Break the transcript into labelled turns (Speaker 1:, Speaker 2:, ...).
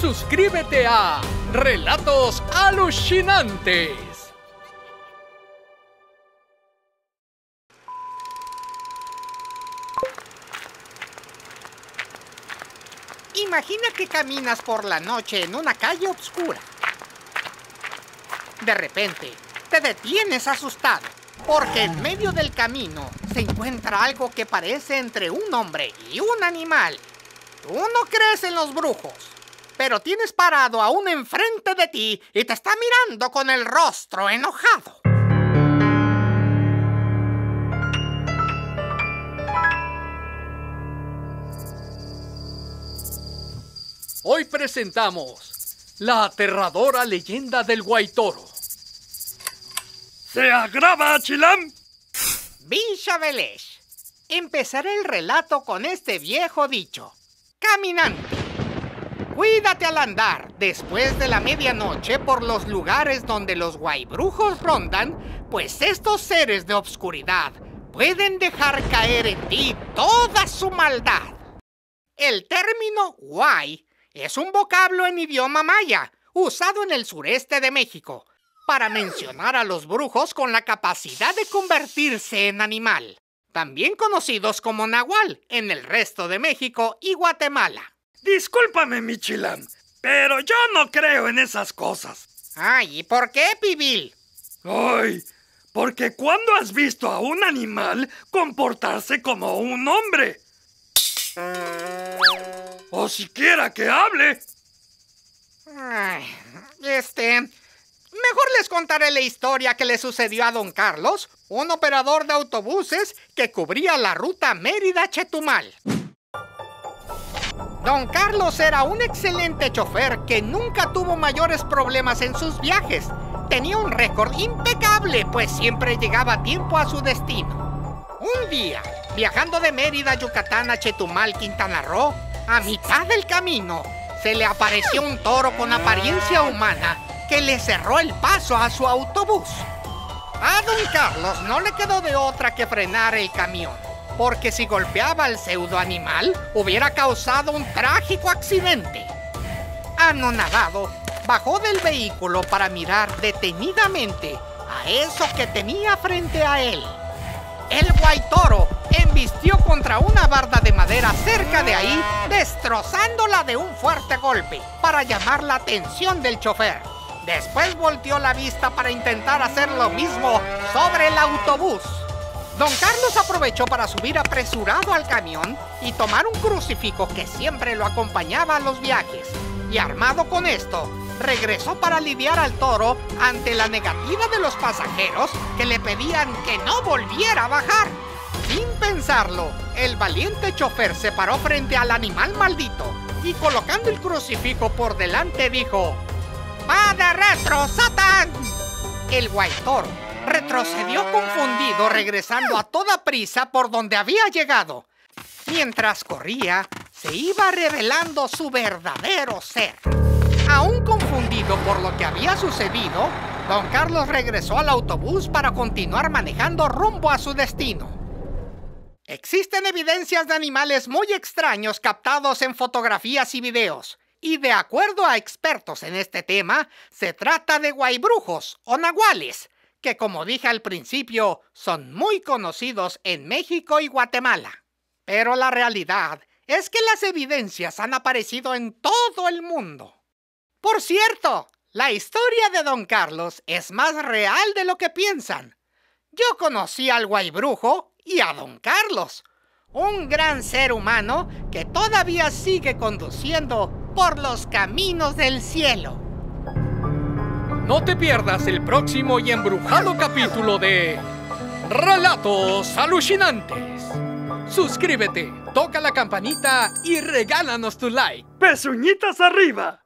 Speaker 1: Suscríbete a Relatos Alucinantes.
Speaker 2: Imagina que caminas por la noche en una calle oscura. De repente, te detienes asustado, porque en medio del camino se encuentra algo que parece entre un hombre y un animal. Tú no crees en los brujos, pero tienes parado a uno enfrente de ti y te está mirando con el rostro enojado.
Speaker 1: Hoy presentamos la aterradora leyenda del Guaitoro.
Speaker 3: ¡Se agrava, Chilam!
Speaker 2: Bishabelesh. Empezaré el relato con este viejo dicho. Caminante, cuídate al andar después de la medianoche por los lugares donde los guaybrujos rondan, pues estos seres de obscuridad pueden dejar caer en ti toda su maldad. El término guay es un vocablo en idioma maya, usado en el sureste de México, para mencionar a los brujos con la capacidad de convertirse en animal, también conocidos como nahual en el resto de México y Guatemala.
Speaker 3: Discúlpame, mi Chilam, pero yo no creo en esas cosas.
Speaker 2: Ay, ¿y por qué, Pibil?
Speaker 3: Ay, porque ¿cuándo has visto a un animal comportarse como un hombre? O siquiera que hable.
Speaker 2: Ay, mejor les contaré la historia que le sucedió a don Carlos, un operador de autobuses que cubría la ruta Mérida-Chetumal. Don Carlos era un excelente chofer que nunca tuvo mayores problemas en sus viajes. Tenía un récord impecable, pues siempre llegaba a tiempo a su destino. Un día, viajando de Mérida, Yucatán a Chetumal, Quintana Roo, a mitad del camino, se le apareció un toro con apariencia humana que le cerró el paso a su autobús. A don Carlos no le quedó de otra que frenar el camión, porque si golpeaba al pseudo animal, hubiera causado un trágico accidente. Anonadado, bajó del vehículo para mirar detenidamente a eso que tenía frente a él. El guaitoro embistió contra una barda de madera cerca de ahí, destrozándola de un fuerte golpe para llamar la atención del chofer. Después volteó la vista para intentar hacer lo mismo sobre el autobús. Don Carlos aprovechó para subir apresurado al camión y tomar un crucifijo que siempre lo acompañaba a los viajes. Y armado con esto, regresó para lidiar al toro ante la negativa de los pasajeros que le pedían que no volviera a bajar. Sin pensarlo, el valiente chofer se paró frente al animal maldito y colocando el crucifijo por delante dijo: ¡Padre retro, Satán! El guaitoro retrocedió confundido, regresando a toda prisa por donde había llegado. Mientras corría, se iba revelando su verdadero ser. Aún confundido por lo que había sucedido, don Carlos regresó al autobús para continuar manejando rumbo a su destino. Existen evidencias de animales muy extraños captados en fotografías y videos, y de acuerdo a expertos en este tema, se trata de guaybrujos o nahuales, que como dije al principio, son muy conocidos en México y Guatemala. Pero la realidad es que las evidencias han aparecido en todo el mundo. Por cierto, la historia de don Carlos es más real de lo que piensan. Yo conocí al guaybrujo y a don Carlos, un gran ser humano que todavía sigue conduciendo por los caminos del cielo.
Speaker 1: No te pierdas el próximo y embrujado capítulo de Relatos Alucinantes. Suscríbete, toca la campanita y regálanos tu like.
Speaker 3: ¡Pezuñitas arriba!